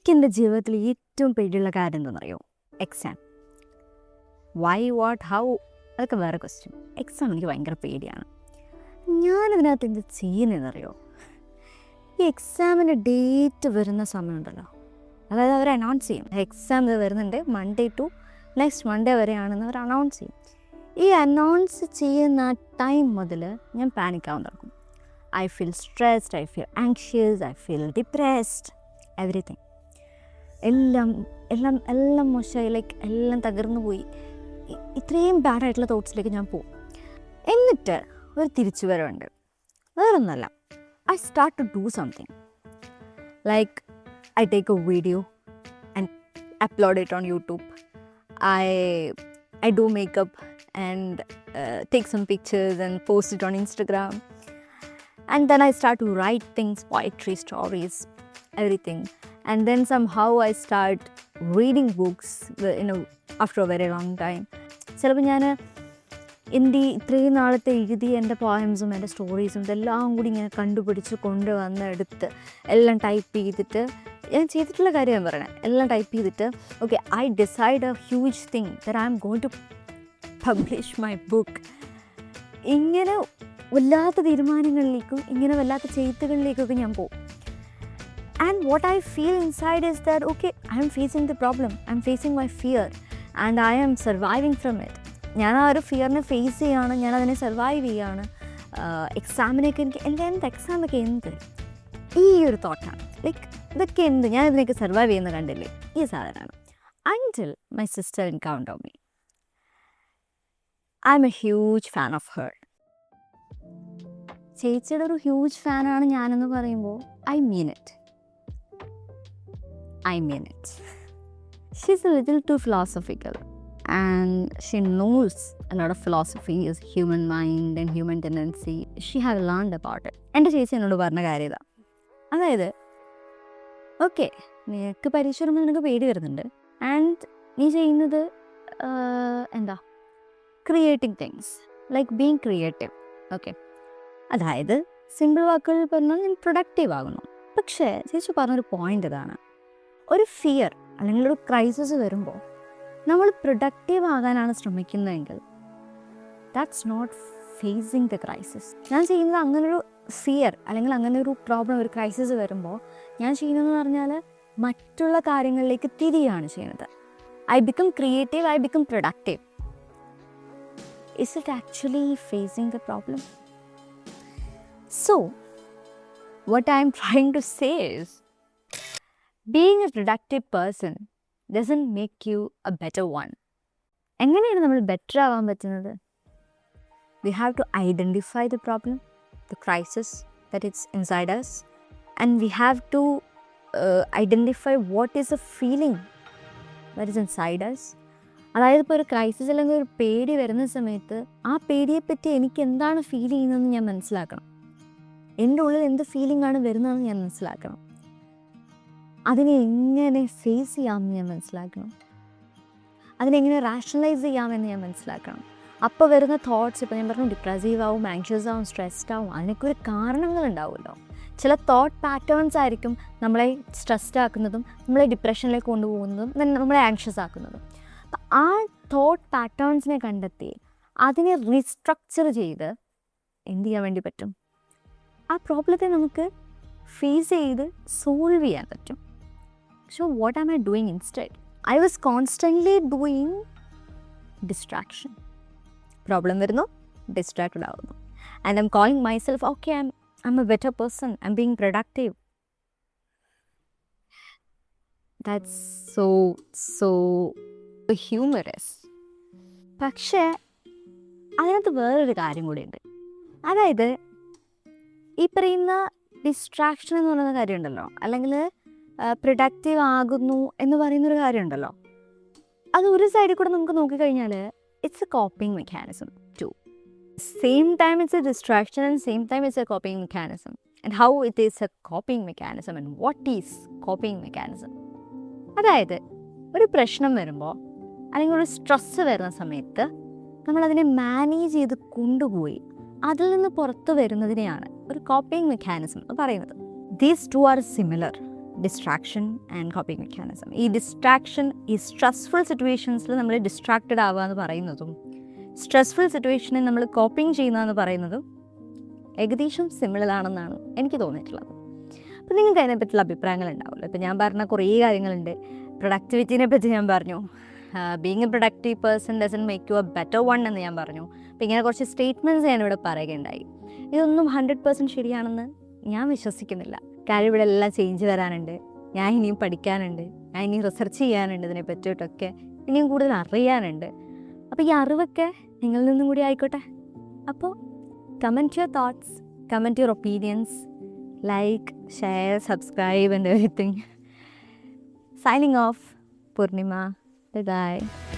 എനിക്കെൻ്റെ ജീവിതത്തിൽ ഏറ്റവും പേടിയുള്ള കാര്യം എന്താണെന്നറിയോ? എക്സാം. വൈ, വാട്ട്, ഹൗ അതൊക്കെ വേറെ ക്വസ്റ്റ്യൻ. എക്സാം എനിക്ക് ഭയങ്കര പേടിയാണ്. ഞാനിതിനകത്ത് എന്ത് ചെയ്യുന്നതെന്നറിയോ? ഈ എക്സാമിൻ്റെ ഡേറ്റ് വരുന്ന സമയമുണ്ടല്ലോ, അതായത് അവർ അനൗൺസ് ചെയ്യും എക്സാം ഇത് വരുന്നുണ്ട് മൺഡേ ടു നെക്സ്റ്റ് മൺഡേ വരെയാണെന്ന് അവർ അനൗൺസ് ചെയ്യും. ഈ അനൗൺസ് ചെയ്യുന്ന ടൈം മുതൽ ഞാൻ പാനിക്കാവാൻ തുടങ്ങും. I feel stressed, I feel anxious, I feel depressed, everything. എല്ലാം മോശമായി, ലൈക്ക് എല്ലാം തകർന്നു പോയി. ഇത്രയും ബാഡായിട്ടുള്ള തോട്ട്സിലേക്ക് ഞാൻ പോകും. എന്നിട്ട് ഒരു തിരിച്ചുവരവുണ്ട്. വേറൊന്നുമല്ല, I start to do something. Like I take a video and upload it on YouTube. I do makeup and take some pictures and post it on Instagram. And then I start to write things, poetry, stories, everything. And then somehow I start reading books, after a very long time. ചിലപ്പോൾ ഞാൻ ഇത്രയും നാളത്തെ എഴുതിയ എൻ്റെ പോയംസും എൻ്റെ സ്റ്റോറീസും ഇതെല്ലാം കൂടി ഇങ്ങനെ കണ്ടുപിടിച്ച് കൊണ്ടുവന്ന് എടുത്ത് എല്ലാം ടൈപ്പ് ചെയ്തിട്ട്, ഞാൻ ചെയ്തിട്ടുള്ള കാര്യം ഞാൻ പറയണേ, എല്ലാം ടൈപ്പ് ചെയ്തിട്ട് okay I decide a huge thing that I'm going to publish my book. ഇങ്ങനെ വല്ലാത്ത തീരുമാനങ്ങളിലേക്കും ഇങ്ങനെ വല്ലാത്ത ചെയ്ത്തുകളിലേക്കൊക്കെ ഞാൻ പോകും. And what I feel inside is that okay I'm facing the problem, I'm facing my fear and I am surviving from it. ഞാൻ ആ ഒരു ഫിയറിനെ ഫേസ് ചെയ്യുകയാണ്, ഞാനതിനെ സർവൈവ് ചെയ്യുകയാണ്. എക്സാമിനൊക്കെ എൻ്റെ എക്സാമൊക്കെ എന്ത് ഈ ഒരു തോട്ടാണ്, ലൈക്ക് ഇതൊക്കെ എന്ത്, ഞാൻ ഇതിനൊക്കെ സർവൈവ് ചെയ്യുന്ന കണ്ടില്ലേ, ഈ സാധനമാണ്. Until my sister encounter me. I'm a huge fan of her. ചേച്ചിയുടെ ഒരു ഹ്യൂജ് ഫാനാണ് ഞാനെന്ന് പറയുമ്പോൾ I mean it. She's a little too philosophical and she knows a lot of philosophies, human mind and human tendency. She have learned about it. എൻ്റെ ചേച്ചി എന്നോട് പറഞ്ഞ കാര്യം ഇതാ, അതായത് ഓക്കെ നിനക്ക് പരീക്ഷ വരുമ്പോൾ നിനക്ക് പേടി വരുന്നുണ്ട് ആൻഡ് നീ ചെയ്യുന്നത് എന്താ creating things, like being creative. Okay, അതായത് സിമ്പിൾ വാക്കുകളിൽ പറഞ്ഞാൽ ഞാൻ പ്രൊഡക്റ്റീവ് ആകുന്നു. പക്ഷേ ചേച്ചി പറഞ്ഞൊരു പോയിൻ്റ് ഇതാണ്, ഒരു ഫിയർ അല്ലെങ്കിൽ ഒരു ക്രൈസിസ് വരുമ്പോൾ നമ്മൾ പ്രൊഡക്റ്റീവ് ആകാനാണ് ശ്രമിക്കുന്നതെങ്കിൽ that's not facing the crisis. ഞാൻ ചെയ്യുന്നത് അങ്ങനൊരു ഫിയർ അല്ലെങ്കിൽ അങ്ങനെ ഒരു പ്രോബ്ലം, ഒരു ക്രൈസിസ് വരുമ്പോൾ ഞാൻ ചെയ്യുന്നതെന്ന് പറഞ്ഞാൽ മറ്റുള്ള കാര്യങ്ങളിലേക്ക് തിരിയാണ് ചെയ്യുന്നത്. I become creative, I become productive. Is it actually phasing the problem? So what I am trying to say is, being a productive person doesn't make you a better one. എങ്ങനെയാണ് നമ്മൾ better ആവാൻ പറ്റുന്നത്? We have to identify the problem, the crisis that it's inside us, and we have to identify what is a feeling that is inside us. അതായത് ഇപ്പോൾ ഒരു crisis അല്ലെങ്കിൽ ഒരു പേടി വരുന്ന സമയത്ത് ആ പേടിയെപ്പറ്റി എനിക്ക് എന്താണ് ഫീൽ ചെയ്യുന്നതെന്ന് ഞാൻ മനസ്സിലാക്കണം. എൻ്റെ ഉള്ളിൽ എന്ത് ഫീലിംഗ് ആണ് വരുന്നതെന്ന് ഞാൻ മനസ്സിലാക്കണം. അതിനെ എങ്ങനെ ഫേസ് ചെയ്യാമെന്ന് ഞാൻ മനസ്സിലാക്കണം. അതിനെങ്ങനെ റാഷണലൈസ് ചെയ്യാമെന്ന് ഞാൻ മനസ്സിലാക്കണം. അപ്പോൾ വരുന്ന തോട്ട്സ്, ഇപ്പോൾ ഞാൻ പറഞ്ഞു ഡിപ്രസീവ് ആവും, ആങ്ഷ്യസ് ആവും, സ്ട്രെസ്ഡ് ആവും, അതിനൊക്കെ ഒരു കാരണങ്ങളുണ്ടാവുമല്ലോ. ചില തോട്ട് പാറ്റേൺസ് ആയിരിക്കും നമ്മളെ സ്ട്രെസ്ഡ് ആക്കുന്നതും നമ്മളെ ഡിപ്രഷനിലേക്ക് കൊണ്ടുപോകുന്നതും നമ്മളെ ആങ്ഷ്യസ് ആക്കുന്നതും. അപ്പം ആ തോട്ട് പാറ്റേൺസിനെ കണ്ടെത്തി അതിനെ റീസ്ട്രക്ചർ ചെയ്ത് എന്ത് ചെയ്യാൻ വേണ്ടി പറ്റും? ആ പ്രോബ്ലത്തെ നമുക്ക് ഫേസ് ചെയ്ത് സോൾവ് ചെയ്യാൻ പറ്റും. So what am I doing instead? I was constantly doing distraction. Problem വരുന്നു, distracted ആവുന്നു. And I'm calling myself, okay, I'm a better person, I'm being productive. That's so humorous. പക്ഷേ അതിനകത്ത് വേറൊരു കാര്യം കൂടിയുണ്ട്. അതായത് ഈ പറയുന്ന ഡിസ്ട്രാക്ഷൻ എന്ന് പറയുന്ന കാര്യമുണ്ടല്ലോ, അല്ലെങ്കിൽ പ്രൊഡക്റ്റീവ് ആകുന്നു എന്ന് പറയുന്നൊരു കാര്യമുണ്ടല്ലോ, അത് ഒരു സൈഡിൽ കൂടെ നമുക്ക് നോക്കിക്കഴിഞ്ഞാൽ it's a coping mechanism too. Same time it's a distraction and same time it's a coping mechanism. And how it is a coping mechanism and what is coping mechanism? അതായത് ഒരു പ്രശ്നം വരുമ്പോൾ അല്ലെങ്കിൽ ഒരു സ്ട്രെസ്സ് വരുന്ന സമയത്ത് നമ്മളതിനെ മാനേജ് ചെയ്ത് കൊണ്ടുപോയി അതിൽ നിന്ന് പുറത്ത് വരുന്നതിനെയാണ് ഒരു കോപ്പിംഗ് മെക്കാനിസം എന്ന് പറയുന്നത്. These two are similar. Distraction and coping mechanism. ഈ ഡിസ്ട്രാക്ഷൻ ഈ സ്ട്രെസ്ഫുൾ സിറ്റുവേഷൻസിൽ നമ്മൾ ഡിസ്ട്രാക്റ്റഡ് ആവുക എന്ന് പറയുന്നതും സ്ട്രെസ്ഫുൾ സിറ്റുവേഷനിൽ നമ്മൾ കോപ്പിംഗ് ചെയ്യുന്നതെന്ന് പറയുന്നതും ഏകദേശം സിമിലർ ആണെന്നാണ് എനിക്ക് തോന്നിയിട്ടുള്ളത്. അപ്പോൾ നിങ്ങൾക്ക് അതിനെപ്പറ്റിയുള്ള അഭിപ്രായങ്ങൾ ഉണ്ടാവുമല്ലോ. ഇപ്പോൾ ഞാൻ പറഞ്ഞ കുറേ കാര്യങ്ങളുണ്ട്. പ്രൊഡക്ടിവിറ്റീനെ പറ്റി ഞാൻ പറഞ്ഞു, being A productive person doesn't make you A better one എന്ന് ഞാൻ പറഞ്ഞു. അപ്പോൾ ഇങ്ങനെ കുറച്ച് സ്റ്റേറ്റ്മെൻറ്റ്സ് ഞാനിവിടെ പറയുകയുണ്ടായി. ഇതൊന്നും 100% ശരിയാണെന്ന് ഞാൻ വിശ്വസിക്കുന്നില്ല. കാര്യം ഇവിടെ എല്ലാം ചേഞ്ച് വരാനുണ്ട്, ഞാൻ ഇനിയും പഠിക്കാനുണ്ട്, ഞാൻ ഇനിയും റിസർച്ച് ചെയ്യാനുണ്ട്, ഇതിനെ പറ്റിയിട്ടൊക്കെ ഇനിയും കൂടുതൽ അറിയാനുണ്ട്. അപ്പോൾ ഈ അറിവൊക്കെ നിങ്ങളിൽ നിന്നും കൂടി ആയിക്കോട്ടെ. അപ്പോൾ comment your thoughts, comment your opinions, like, share, subscribe and everything. Signing off, Purnima. Bye-bye.